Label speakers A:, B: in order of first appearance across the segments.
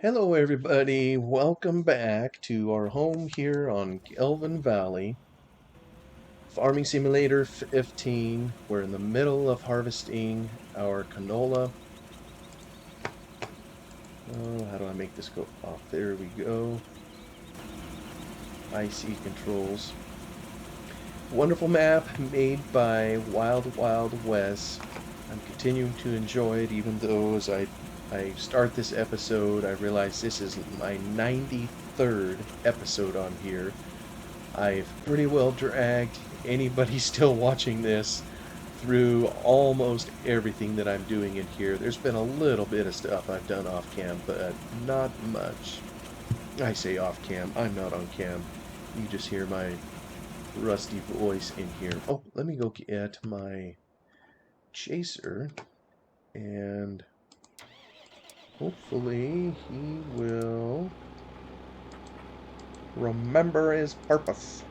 A: Hello, everybody. Welcome back to our home here on Gelvin Valley. Farming Simulator 15. We're in the middle of harvesting our canola. Oh, how do I make this go off? There we go. IC controls. Wonderful map made by Wild Wild West. I'm continuing to enjoy it, even though as I start this episode, I realize this is my 93rd episode on here. I've pretty well dragged anybody still watching this through almost everything that I'm doing in here. There's been a little bit of stuff I've done off cam, but not much. I say off cam, I'm not on cam. You just hear my rusty voice in here. Oh, let me go get my chaser, and hopefully he will remember his purpose.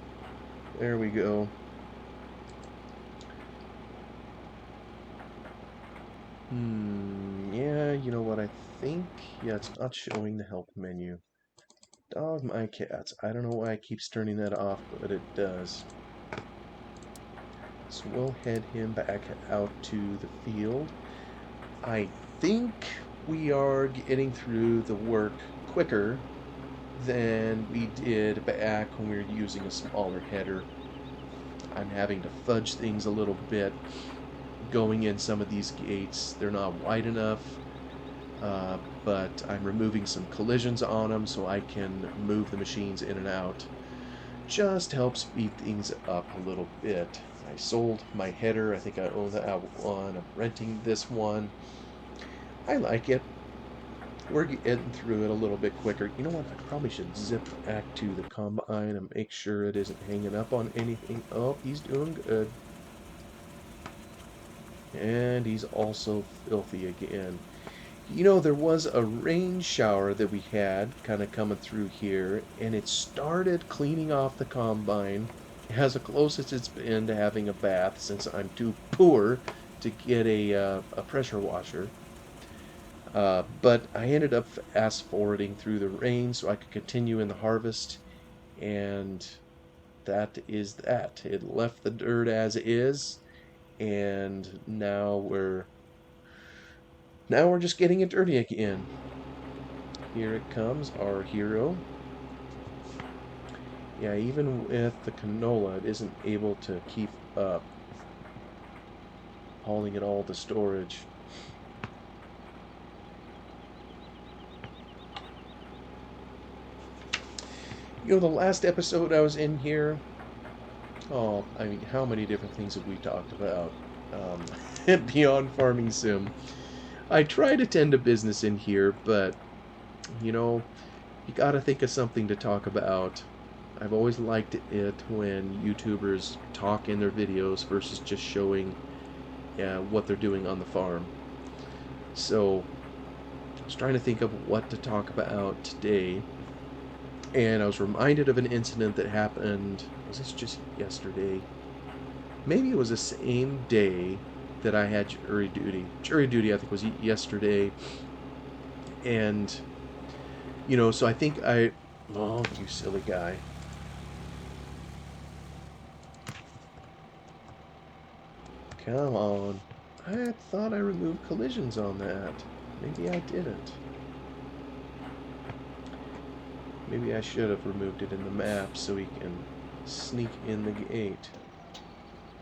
A: There we go. Yeah, you know what I think? Yeah, it's not showing the help menu. Dog my cats. I don't know why it keeps turning that off, but it does. So we'll head him back out to the field. I think we are getting through the work quicker than we did back when we were using a smaller header. I'm having to fudge things a little bit going in some of these gates. They're not wide enough. But I'm removing some collisions on them so I can move the machines in and out. Just helps speed things up a little bit. I sold my header. I think I own that one. I'm renting this one. I like it. We're getting through it a little bit quicker. You know what? I probably should zip back to the combine and make sure it isn't hanging up on anything. Oh, he's doing good. And he's also filthy again. You know, there was a rain shower that we had kind of coming through here, and it started cleaning off the combine as close as it's been to having a bath since I'm too poor to get a pressure washer. But I ended up fast forwarding through the rain so I could continue in the harvest, and that is that. It left the dirt as is, and now we're just getting it dirty again. Here it comes, our hero. Yeah, even with the canola, it isn't able to keep up, hauling it all to storage. You know, the last episode I was in here, oh, I mean, how many different things have we talked about beyond Farming Sim? I try to tend to business in here, but, you know, you gotta think of something to talk about. I've always liked it when YouTubers talk in their videos versus just showing what they're doing on the farm. So, I was trying to think of what to talk about today, and I was reminded of an incident that happened, was this just yesterday? Maybe it was the same day that I had jury duty. Jury duty, I think, was yesterday, and, you know, so I think oh, you silly guy. Come on. I thought I removed collisions on that. Maybe I didn't. Maybe I should have removed it in the map so he can sneak in the gate.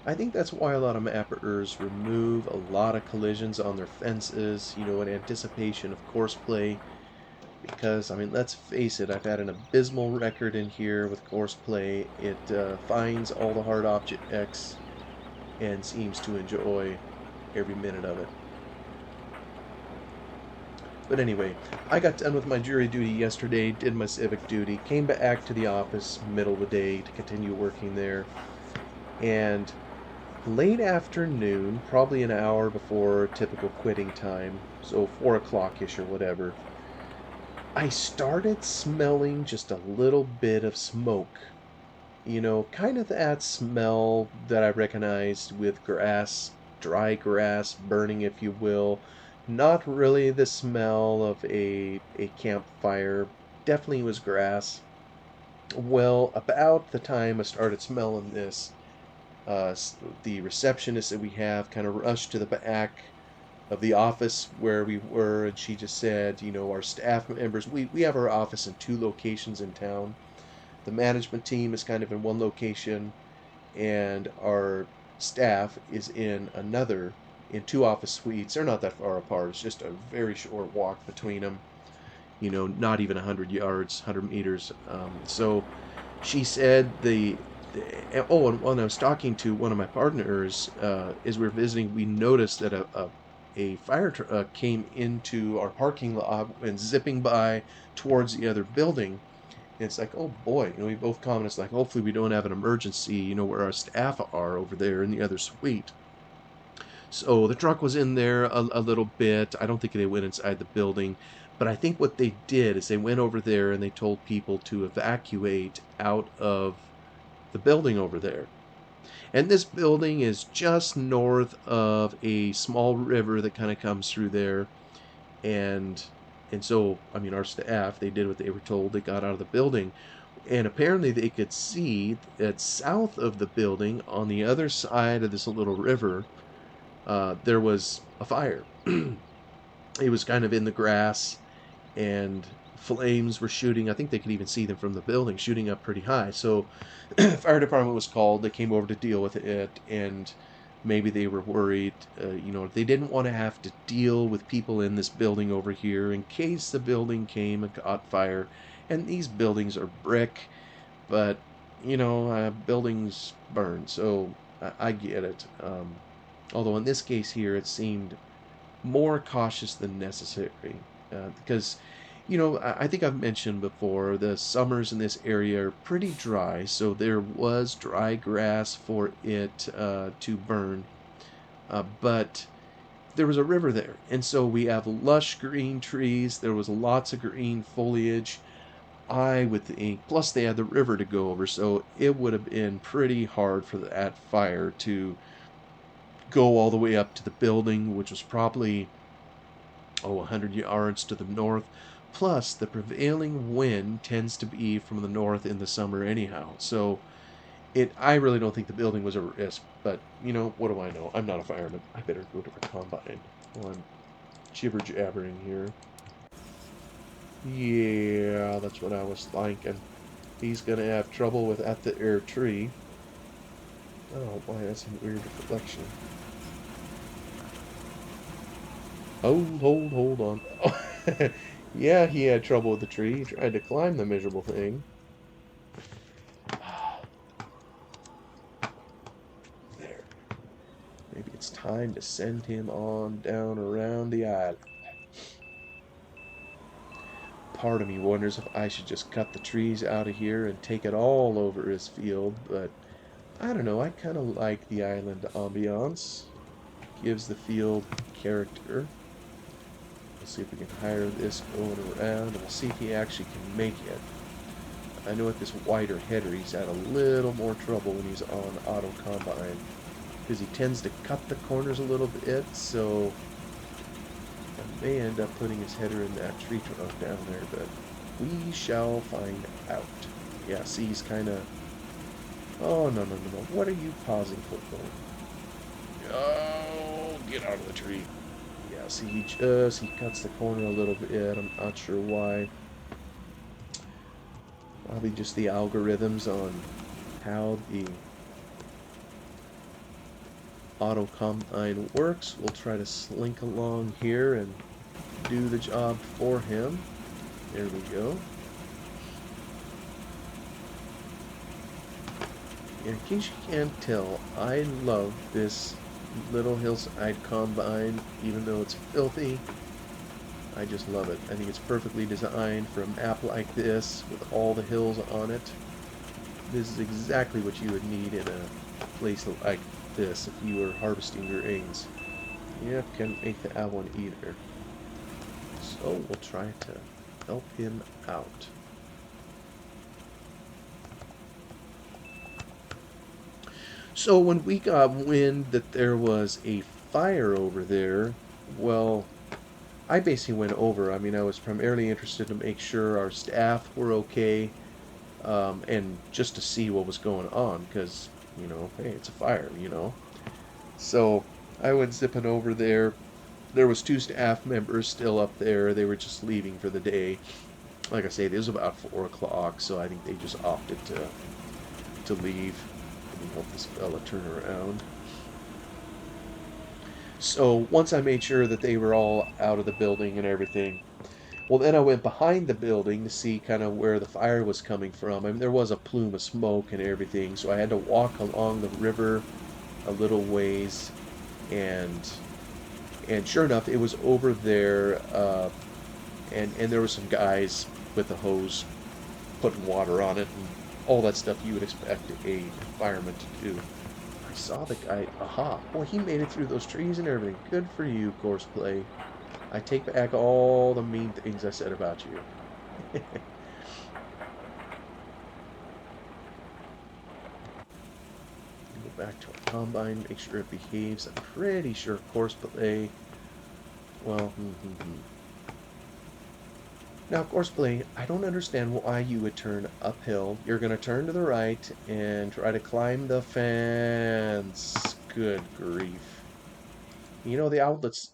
A: I think that's why a lot of mappers remove a lot of collisions on their fences, you know, in anticipation of course play. Because, I mean, let's face it, I've had an abysmal record in here with course play. It finds all the hard objects and seems to enjoy every minute of it. But anyway, I got done with my jury duty yesterday, did my civic duty, came back to the office middle of the day to continue working there, and late afternoon, probably an hour before typical quitting time, so 4 o'clock-ish or whatever, I started smelling just a little bit of smoke. You know, kind of that smell that I recognized with grass, dry grass burning, if you will, Not really the smell of a campfire. Definitely was grass. Well, about the time I started smelling this, the receptionist that we have kind of rushed to the back of the office where we were, and she just said, our staff members, we have our office in two locations in town. The management team is kind of in one location, and our staff is in another, in two office suites. They're not that far apart. It's just a very short walk between them, not even 100 yards, 100 meters. So she said oh, and when I was talking to one of my partners, as we were visiting, we noticed that a fire truck came into our parking lot and zipping by towards the other building. And it's like, oh boy, we both commented, it's like, hopefully we don't have an emergency, where our staff are over there in the other suite. So the truck was in there a little bit. I don't think they went inside the building, but I think what they did is they went over there and they told people to evacuate out of the building over there. And this building is just north of a small river that kind of comes through there. And so, I mean, our staff, they did what they were told. They got out of the building. And apparently they could see that south of the building, on the other side of this little river, there was a fire. It was kind of in the grass, and flames were shooting. I think they could even see them from the building, shooting up pretty high. So fire department was called. They came over to deal with it, and maybe they were worried, they didn't want to have to deal with people in this building over here in case the building came and caught fire. And these buildings are brick, but buildings burn, so I get it. Although in this case here, it seemed more cautious than necessary, because I think I've mentioned before, the summers in this area are pretty dry, so there was dry grass for it to burn, but there was a river there, and so we have lush green trees. There was lots of green foliage. I would think, plus they had the river to go over, so it would have been pretty hard for that fire to go all the way up to the building, which was probably 100 yards to the north. Plus, the prevailing wind tends to be from the north in the summer anyhow. So I really don't think the building was a risk. But what do I know? I'm not a fireman. I better go to the combine. Well, I'm jibber jabbering here. Yeah, that's what I was thinking. He's gonna have trouble with at the air tree. Oh boy, that's a weird reflection. Hold on. Yeah, he had trouble with the tree. He tried to climb the miserable thing. There. Maybe it's time to send him on down around the island. Part of me wonders if I should just cut the trees out of here and take it all over his field, but I don't know. I kind of like the island ambiance. Gives the field character. Let's see if we can hire this going around, and we'll see if he actually can make it. I know with this wider header, he's had a little more trouble when he's on auto combine, because he tends to cut the corners a little bit, so I may end up putting his header in that tree trunk down there, but we shall find out. Yeah, see, he's kind of... Oh, no. What are you pausing for? Oh, get out of the tree. Yeah, see, he cuts the corner a little bit. I'm not sure why. Probably just the algorithms on how the auto combine works. We'll try to slink along here and do the job for him. There we go. In case you can't tell, I love this little hillside combine, even though it's filthy. I just love it. I think it's perfectly designed for a map like this with all the hills on it. This is exactly what you would need in a place like this if you were harvesting grains. Yep, can't make that one either. So we'll try to help him out. So when we got wind that there was a fire over there, well, I basically went over. I mean, I was primarily interested to make sure our staff were okay, and just to see what was going on, because, hey, it's a fire, So I went zipping over there. There was two staff members still up there. They were just leaving for the day. Like I say, it was about 4 o'clock, so I think they just opted to leave. Let me help this fella turn around. So once I made sure that they were all out of the building and everything, well, then I went behind the building to see kind of where the fire was coming from. I mean, there was a plume of smoke and everything, so I had to walk along the river a little ways, and sure enough, it was over there, and there were some guys with a hose putting water on it and all that stuff you would expect a fireman to do. I saw the guy. Aha! Boy, he made it through those trees and everything. Good for you, Courseplay. I take back all the mean things I said about you. Go back to our combine, make sure it behaves. I'm pretty sure Courseplay. Well, Now, Courseplay, I don't understand why you would turn uphill. You're going to turn to the right and try to climb the fence. Good grief. The outlets.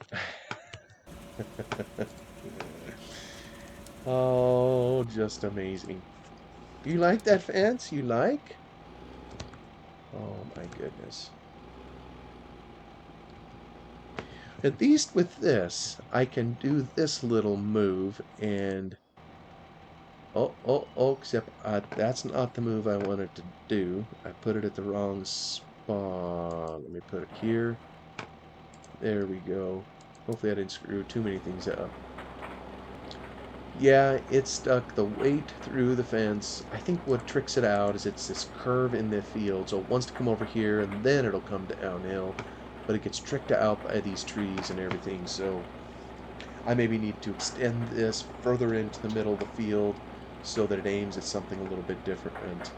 A: Oh, just amazing. You like that fence? You like? Oh my goodness. At least with this, I can do this little move and... Oh, except that's not the move I wanted to do. I put it at the wrong spot. Let me put it here. There we go. Hopefully I didn't screw too many things up. Yeah, it stuck the weight through the fence. I think what tricks it out is it's this curve in the field, so it wants to come over here and then it'll come downhill, but it gets tricked out by these trees and everything, so I maybe need to extend this further into the middle of the field so that it aims at something a little bit different.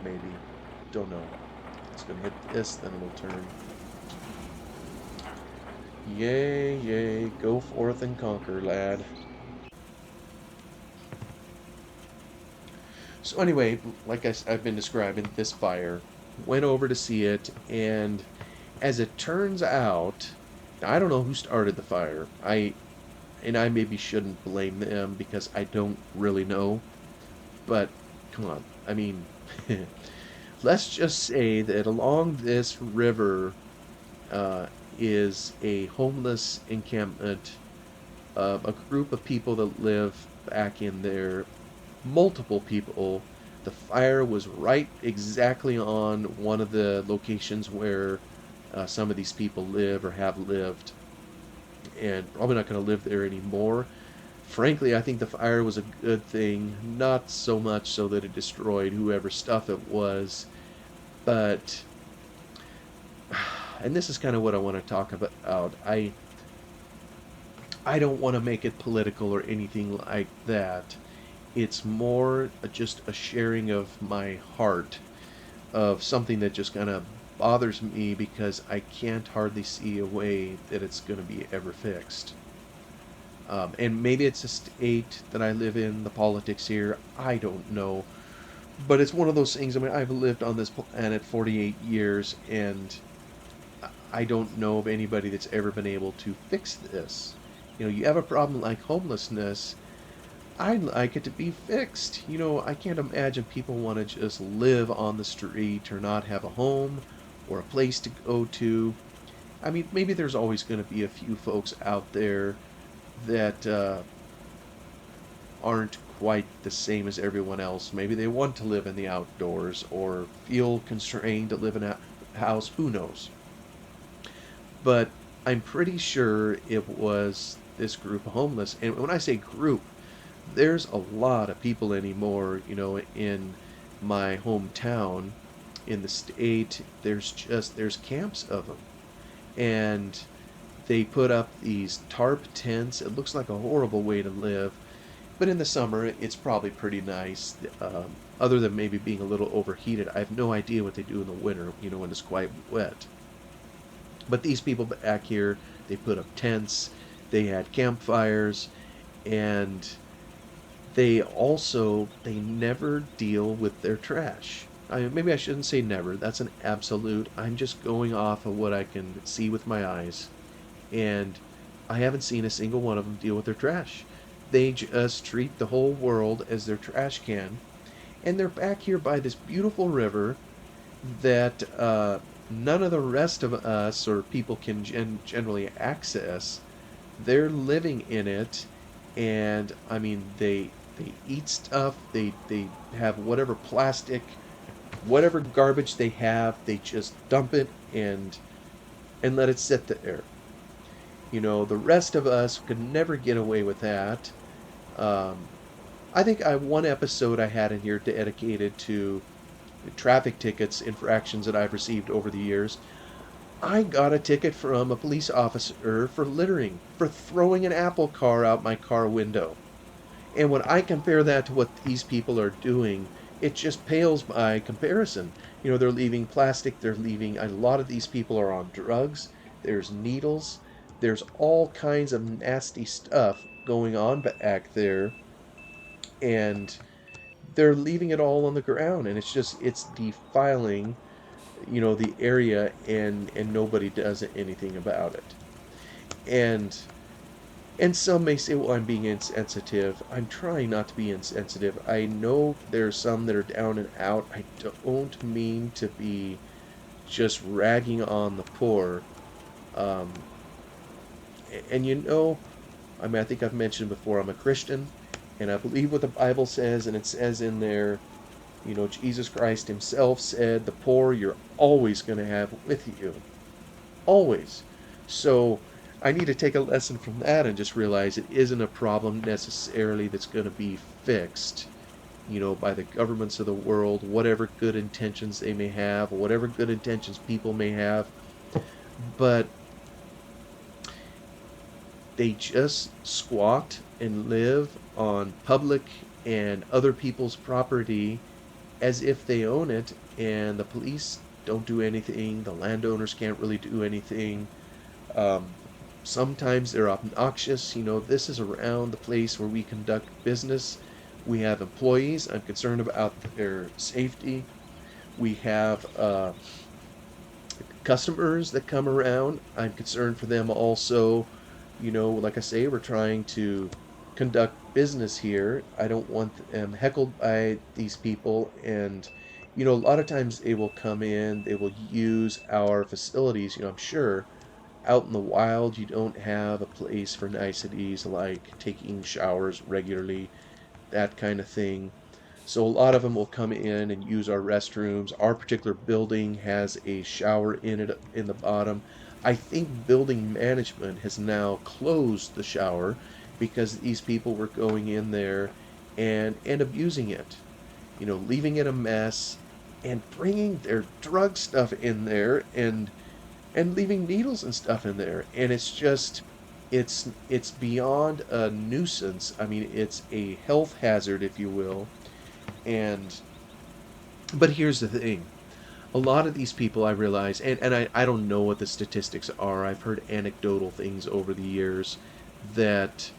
A: Maybe. Don't know. It's going to hit this, then it'll turn. Yay, yay, go forth and conquer, lad. So anyway, like I've been describing, this fire, went over to see it, and as it turns out, I don't know who started the fire. I maybe shouldn't blame them because I don't really know. But come on, I mean, let's just say that along this river is a homeless encampment, a group of people that live back in there, multiple people. The fire was right exactly on one of the locations where some of these people live or have lived, and probably not going to live there anymore. Frankly, I think the fire was a good thing, not so much so that it destroyed whoever stuff it was, but, and this is kind of what I want to talk about. I don't want to make it political or anything like that. It's more just a sharing of my heart of something that just kind of bothers me because I can't hardly see a way that it's going to be ever fixed. And maybe it's a state that I live in, the politics here, I don't know. But it's one of those things. I mean, I've lived on this planet 48 years, and I don't know of anybody that's ever been able to fix this. You have a problem like homelessness, I'd like it to be fixed. I can't imagine people want to just live on the street or not have a home or a place to go to. I mean, maybe there's always going to be a few folks out there that aren't quite the same as everyone else. Maybe they want to live in the outdoors or feel constrained to live in a house. Who knows? But I'm pretty sure it was this group of homeless. And when I say group, there's a lot of people anymore, in my hometown, in the state. There's camps of them, and they put up these tarp tents. It looks like a horrible way to live, but in the summer it's probably pretty nice. Other than maybe being a little overheated, I have no idea what they do in the winter, when it's quite wet. But these people back here, they put up tents. They had campfires, and they never deal with their trash. Maybe I shouldn't say never. That's an absolute. I'm just going off of what I can see with my eyes. And I haven't seen a single one of them deal with their trash. They just treat the whole world as their trash can. And they're back here by this beautiful river that none of the rest of us or people can generally access. They're living in it, and I mean they eat stuff. They have whatever plastic, whatever garbage they have. They just dump it and let it sit there. You know, the rest of us could never get away with that. Um, I think one episode I had in here dedicated to traffic tickets, infractions that I've received over the years. I got a ticket from a police officer for littering, for throwing an apple car out my car window. And when I compare that to what these people are doing, it just pales by comparison. You know, they're leaving plastic, they're leaving, a lot of these people are on drugs, there's needles, there's all kinds of nasty stuff going on back there, and they're leaving it all on the ground, and it's defiling, you know, the area, and nobody does anything about it. And some may say, well, I'm being insensitive. I'm trying not to be insensitive. I know there's some that are down and out. I don't mean to be just ragging on the poor. Um, and you know, I mean, I think I've mentioned before, I'm a Christian, and I believe what the Bible says, and it says in there, you know, Jesus Christ himself said, the poor you're always going to have with you. Always. So I need to take a lesson from that and just realize it isn't a problem necessarily that's going to be fixed, you know, by the governments of the world, whatever good intentions they may have, whatever good intentions people may have. But they just squat and live on public and other people's property as if they own it, and the police don't do anything, the landowners can't really do anything. Um, Sometimes they're obnoxious. You know, this is around the place where we conduct business. We have employees. I'm concerned about their safety. We have customers that come around. I'm concerned for them also. You know, like I say, we're trying to conduct business here. I don't want them heckled by these people. And, you know, a lot of times they will come in, they will use our facilities. You know, I'm sure out in the wild you don't have a place for niceties like taking showers regularly, that kind of thing. So a lot of them will come in and use our restrooms. Our particular building has a shower in it in the bottom. I think building management has now closed the shower because these people were going in there and abusing it. You know, leaving it a mess and bringing their drug stuff in there and leaving needles and stuff in there. And it's just it's beyond a nuisance. I mean, it's a health hazard, if you will. And but here's the thing. A lot of these people, I realize, and I don't know what the statistics are. I've heard anecdotal things over the years that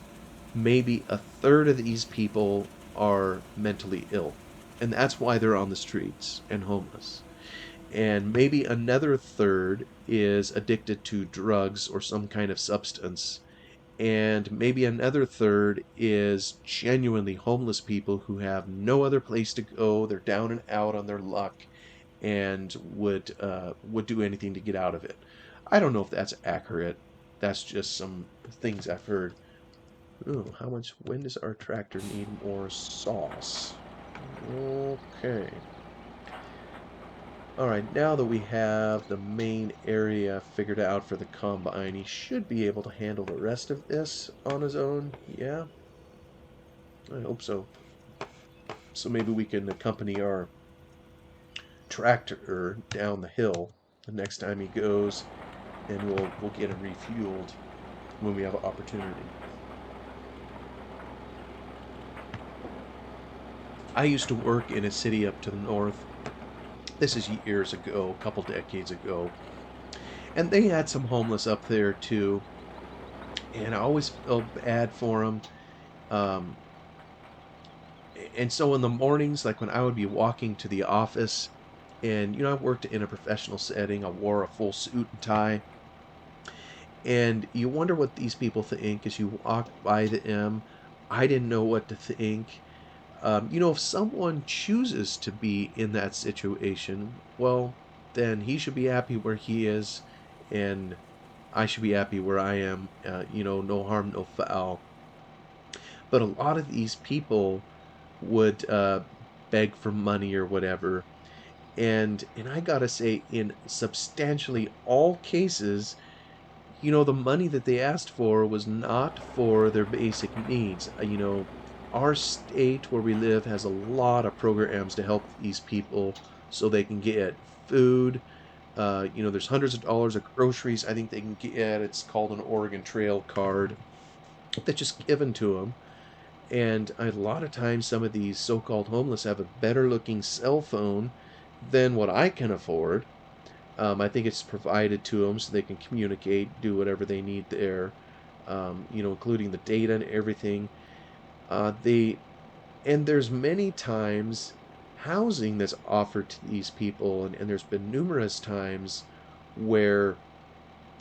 A: maybe a third of these people are mentally ill. And that's why they're on the streets and homeless. And maybe another third is addicted to drugs or some kind of substance. And maybe another third is genuinely homeless people who have no other place to go. They're down and out on their luck and would do anything to get out of it. I don't know if that's accurate. That's just some things I've heard. Ooh, when does our tractor need more sauce? Okay. Alright, now that we have the main area figured out for the combine, he should be able to handle the rest of this on his own. Yeah? I hope so. So maybe we can accompany our tractor down the hill the next time he goes, and we'll get him refueled when we have an opportunity. I used to work in a city up to the north. This is years ago, a couple decades ago. And they had some homeless up there too. and I always felt bad for them. Um, and so in the mornings, like when I would be walking to the office, and I worked in a professional setting, I wore a full suit and tie, and you wonder what these people think as you walk by them. I didn't know what to think. If someone chooses to be in that situation, well, then he should be happy where he is, and I should be happy where I am. No harm, no foul. But a lot of these people would beg for money or whatever, and I gotta say, in substantially all cases, the money that they asked for was not for their basic needs. Our state where we live has a lot of programs to help these people so they can get food. There's hundreds of dollars of groceries I think they can get. It's called an Oregon Trail card that's just given to them. And a lot of times, some of these so called homeless have a better looking cell phone than what I can afford. I think it's provided to them so they can communicate, do whatever they need there, including the data and everything. They and there's many times housing that's offered to these people, and there's been numerous times where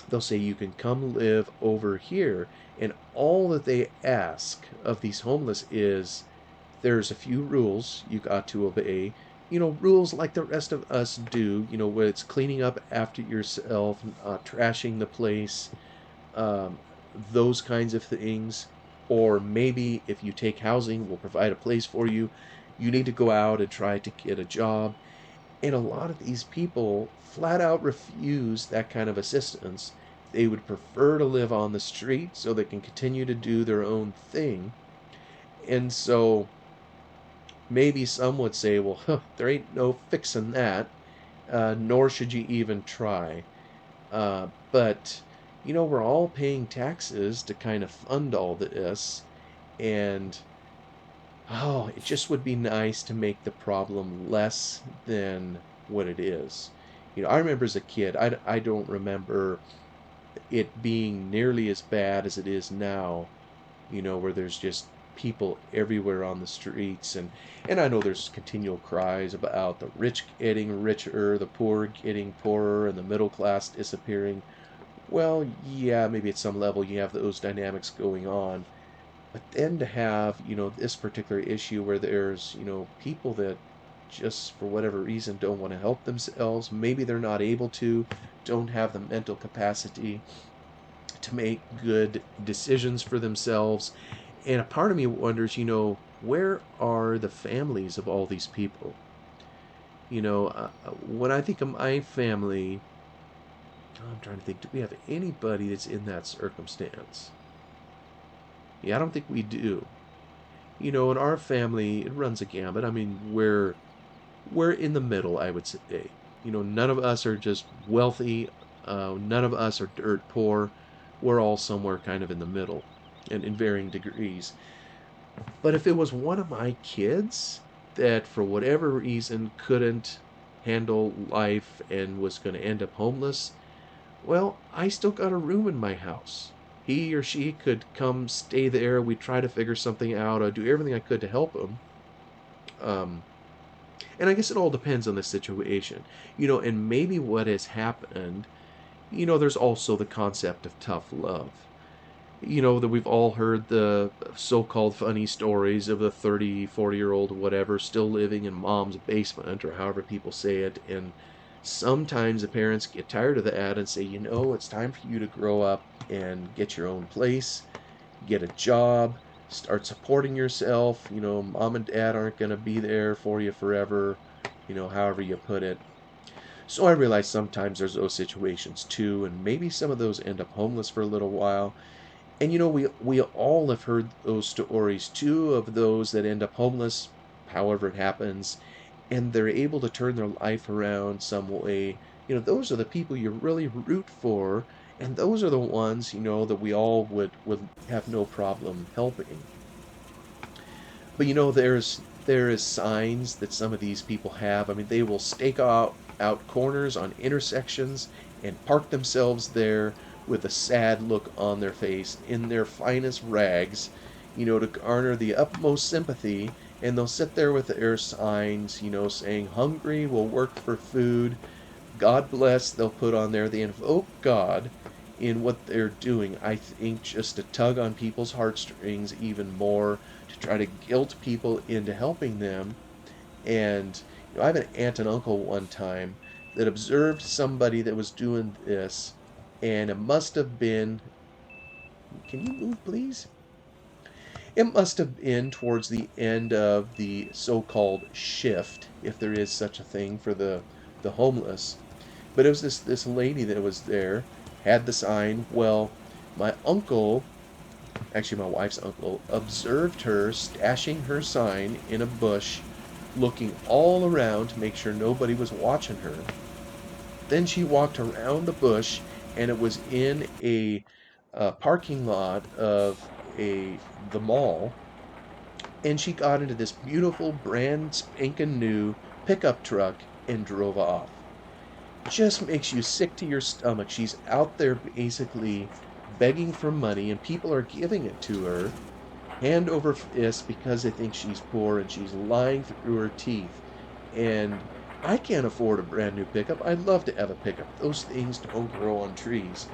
A: they'll say you can come live over here, and all that they ask of these homeless is there's a few rules you got to obey. Rules like the rest of us do, where it's cleaning up after yourself, trashing the place, um, those kinds of things. Or maybe if you take housing, we'll provide a place for you. You need to go out and try to get a job. And a lot of these people flat out refuse that kind of assistance. They would prefer to live on the street so they can continue to do their own thing. And so maybe some would say, well, huh, there ain't no fixing that, nor should you even try. But, we're all paying taxes to kind of fund all this, and it just would be nice to make the problem less than what it is. I remember as a kid, I don't remember it being nearly as bad as it is now, where there's just people everywhere on the streets, and I know there's continual cries about the rich getting richer, the poor getting poorer, and the middle class disappearing. Well, yeah, maybe at some level you have those dynamics going on, but then to have, this particular issue where there's, people that just for whatever reason don't want to help themselves, maybe they're not able to, don't have the mental capacity to make good decisions for themselves. And a part of me wonders, where are the families of all these people? When I think of my family, I'm trying to think, do we have anybody that's in that circumstance? Yeah, I don't think we do. In our family, it runs a gamut. I mean, we're in the middle, I would say. None of us are just wealthy. None of us are dirt poor. We're all somewhere kind of in the middle, and in varying degrees. But if it was one of my kids that, for whatever reason, couldn't handle life and was going to end up homeless, well, I still got a room in my house. He or she could come stay there. We try to figure something out. I do everything I could to help him. Um, and I guess it all depends on the situation. And maybe what has happened, there's also the concept of tough love. That we've all heard the so-called funny stories of the 30, 40-year-old whatever still living in mom's basement, or however people say it. And sometimes the parents get tired of that and say, it's time for you to grow up and get your own place, get a job, start supporting yourself. Mom and dad aren't going to be there for you forever, however you put it. So I realize sometimes there's those situations too, and maybe some of those end up homeless for a little while. And we all have heard those stories too, of those that end up homeless, however it happens, and they're able to turn their life around some way. Those are the people you really root for, and those are the ones, that we all would have no problem helping. But there is signs that some of these people have. I mean, they will stake out corners on intersections and park themselves there with a sad look on their face in their finest rags, to garner the utmost sympathy. And they'll sit there with their signs, saying, hungry will work for food. God bless, they'll put on there. They invoke God in what they're doing. I think just to tug on people's heartstrings even more, to try to guilt people into helping them. And I have an aunt and uncle one time that observed somebody that was doing this, and it must have been, can you move, please? It must have been towards the end of the so-called shift, if there is such a thing for the homeless. But it was this lady that was there, had the sign. Well, my uncle, actually my wife's uncle, observed her stashing her sign in a bush, looking all around to make sure nobody was watching her. Then she walked around the bush, and it was in a parking lot of the mall, and she got into this beautiful brand spanking new pickup truck and drove off. Just makes you sick to your stomach. She's out there basically begging for money, and people are giving it to her hand over fist because they think she's poor, and she's lying through her teeth. And I can't afford a brand new pickup. I'd love to have a pickup. Those things don't grow on trees.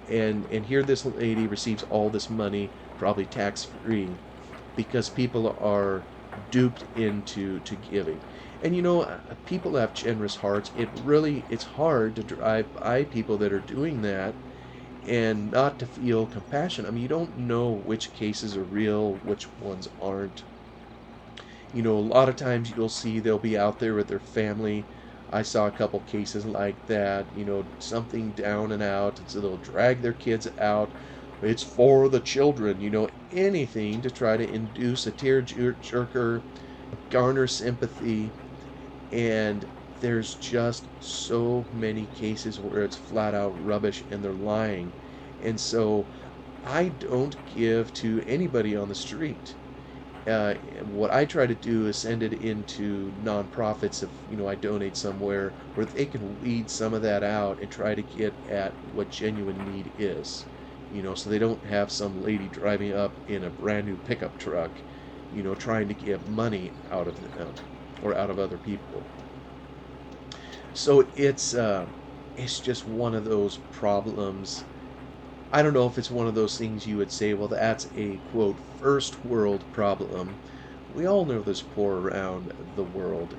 A: And here this lady receives all this money, probably tax free, because people are duped into giving. And people have generous hearts. It's hard to drive by people that are doing that and not to feel compassion. I mean, you don't know which cases are real, which ones aren't. A lot of times you'll see they'll be out there with their family. I saw a couple cases like that, something down and out, and so they'll drag their kids out. It's for the children, anything to try to induce a tear-jerker, garner sympathy. And there's just so many cases where it's flat out rubbish and they're lying. And so I don't give to anybody on the street. What I try to do is send it into nonprofits if, I donate somewhere where they can weed some of that out and try to get at what genuine need is. So they don't have some lady driving up in a brand new pickup truck, trying to get money out of them or out of other people. So it's just one of those problems. I don't know if it's one of those things you would say, well, that's a quote first world problem. We all know there's poor around the world,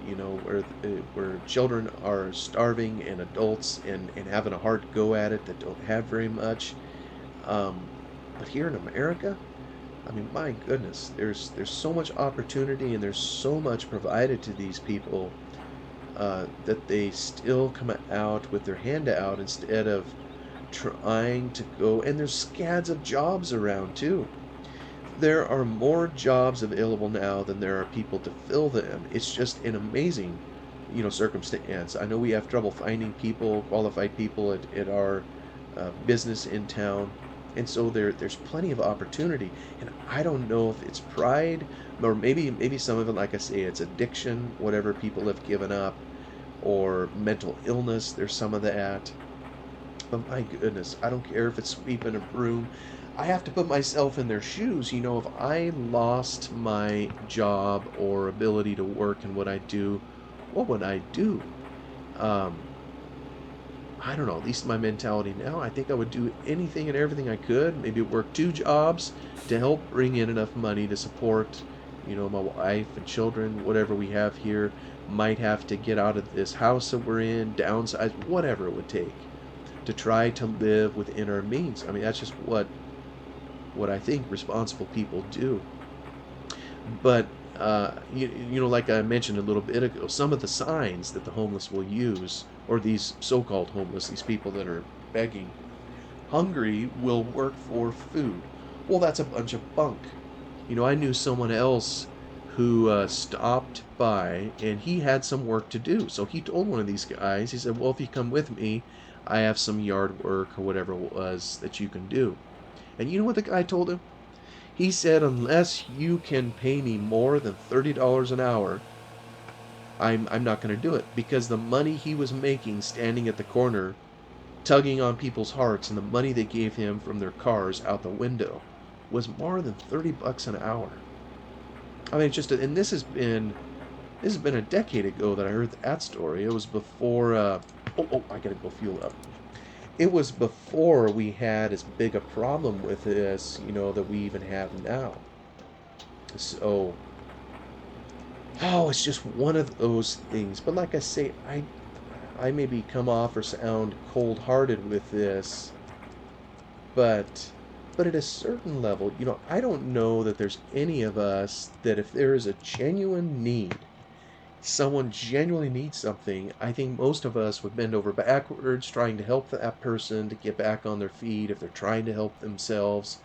A: where children are starving and adults and having a hard go at it that don't have very much. Um, but here in America, I mean, my goodness, there's so much opportunity and there's so much provided to these people that they still come out with their hand out instead of trying to go. And there's scads of jobs around too. There are more jobs available now than there are people to fill them. It's just an amazing, circumstance. I know we have trouble finding people, qualified people at our business in town. And so there's plenty of opportunity. And I don't know if it's pride, or maybe some of it, like I say, it's addiction, whatever people have given up, or mental illness. There's some of that. But my goodness, I don't care if it's sweeping a broom. I have to put myself in their shoes. If I lost my job or ability to work in what I do, what would I do? Um, I don't know, at least my mentality now, I think I would do anything and everything I could. Maybe work two jobs to help bring in enough money to support, my wife and children, whatever we have here. Might have to get out of this house that we're in, downsize, whatever it would take to try to live within our means. I mean, that's just what I think responsible people do. But like I mentioned a little bit ago, some of the signs that the homeless will use, or these so-called homeless, these people that are begging, hungry will work for food. Well, that's a bunch of bunk. I knew someone else who stopped by, and he had some work to do. So he told one of these guys, he said, well, if you come with me, I have some yard work or whatever it was that you can do. And you know what the guy told him? He said, unless you can pay me more than $30 an hour, I'm not going to do it, because the money he was making standing at the corner tugging on people's hearts, and the money they gave him from their cars out the window was more than $30 an hour. I mean, and this has been a decade ago that I heard that story. It was before. I gotta go fuel up. It was before we had as big a problem with this, that we even have now. So, it's just one of those things. But like I say, I maybe come off or sound cold-hearted with this, but at a certain level, I don't know that there's any of us that if there is a genuine need, someone genuinely needs something, I think most of us would bend over backwards trying to help that person to get back on their feet if they're trying to help themselves.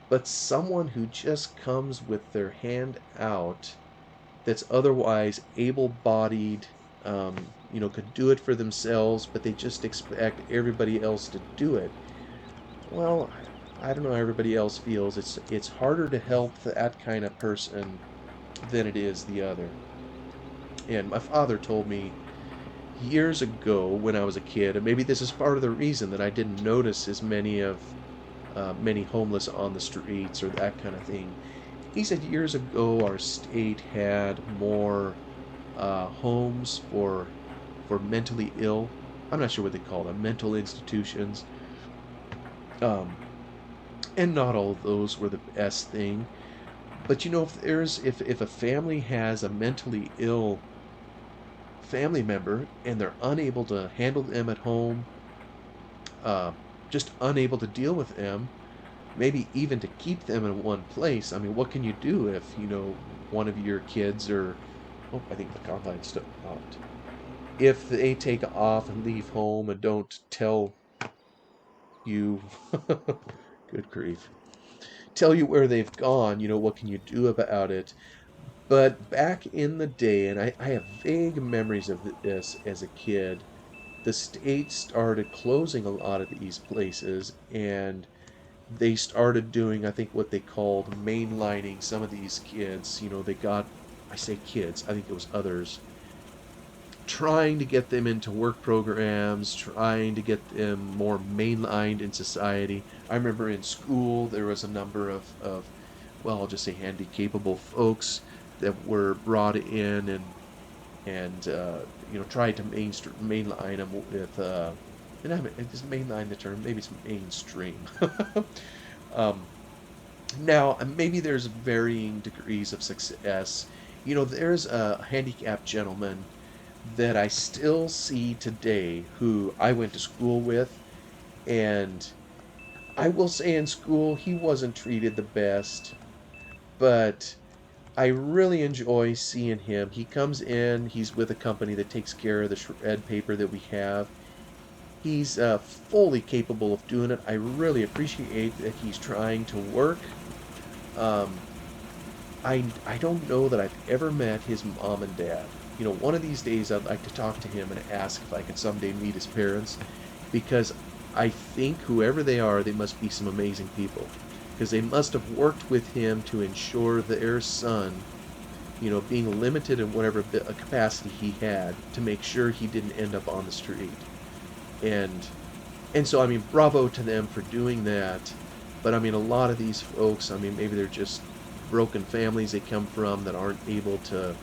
A: But someone who just comes with their hand out, that's otherwise able-bodied, could do it for themselves, but they just expect everybody else to do it. Well, I don't know how everybody else feels. It's harder to help that kind of person than it is the other. And my father told me years ago when I was a kid, and maybe this is part of the reason that I didn't notice as many homeless on the streets or that kind of thing. He said years ago our state had more homes for mentally ill. I'm not sure what they call them, mental institutions. Um, and not all of those were the best thing. But if a family has a mentally ill family member and they're unable to handle them at home, uh, just unable to deal with them, maybe even to keep them in one place. I mean, what can you do if, one of your kids or, oh, I think the combine stopped. If they take off and leave home and don't tell you, good grief, tell you where they've gone, what can you do about it? But back in the day, and I have vague memories of this as a kid, the state started closing a lot of these places, and they started doing, I think, what they called mainlining some of these kids. I say kids, I think it was others, trying to get them into work programs, trying to get them more mainlined in society. I remember in school there was a number of well, I'll just say handy capable folks that were brought in and tried to mainline them with and I mean, is mainline the term? Maybe it's mainstream. um, Now maybe there's varying degrees of success. There's a handicapped gentleman that I still see today who I went to school with, and I will say in school he wasn't treated the best, but I really enjoy seeing him. He comes in, he's with a company that takes care of the shred paper that we have. He's fully capable of doing it. I really appreciate that he's trying to work. Um, I don't know that I've ever met his mom and dad. One of these days I'd like to talk to him and ask if I can someday meet his parents, because I think whoever they are, they must be some amazing people, because they must have worked with him to ensure their son, being limited in whatever capacity he had, to make sure he didn't end up on the street. And so, I mean, bravo to them for doing that. But I mean, a lot of these folks, I mean, maybe they're just broken families they come from that aren't able to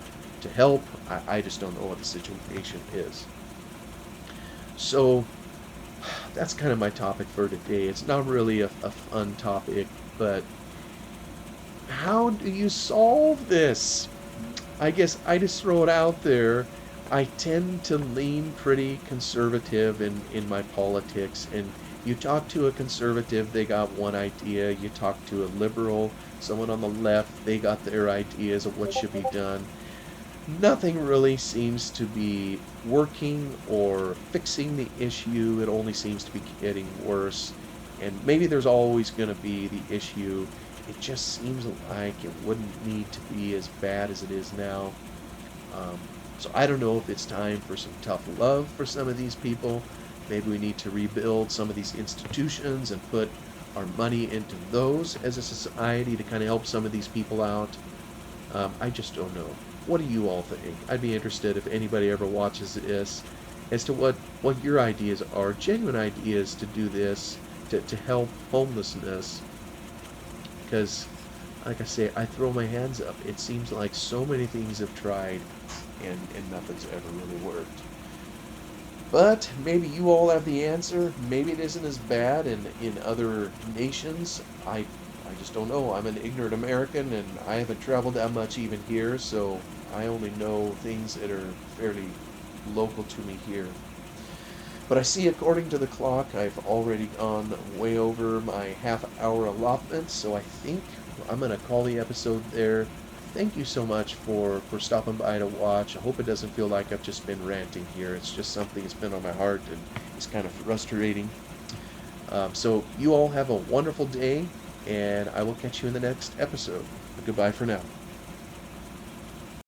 A: help. I just don't know what the situation is. So that's kind of my topic for today. It's not really a fun topic, but how do you solve this? I guess I just throw it out there. I tend to lean pretty conservative in my politics, and you talk to a conservative, they got one idea. You talk to a liberal, someone on the left, they got their ideas of what should be done. Nothing really seems to be working or fixing the issue. It only seems to be getting worse. And maybe there's always going to be the issue. It just seems like it wouldn't need to be as bad as it is now. So I don't know if it's time for some tough love for some of these people. Maybe we need to rebuild some of these institutions and put our money into those as a society to kind of help some of these people out. I just don't know. What do you all think? I'd be interested if anybody ever watches this as to what your ideas are, genuine ideas to do this, to help homelessness. Because, like I say, I throw my hands up. It seems like so many things have tried, and nothing's ever really worked. But maybe you all have the answer. Maybe it isn't as bad in other nations. I just don't know. I'm an ignorant American, and I haven't traveled that much even here, so I only know things that are fairly local to me here. But I see, according to the clock, I've already gone way over my half-hour allotment, so I think I'm going to call the episode there. Thank you so much for stopping by to watch. I hope it doesn't feel like I've just been ranting here. It's just something that's been on my heart, and it's kind of frustrating. So you all have a wonderful day, and I will catch you in the next episode. Goodbye for now.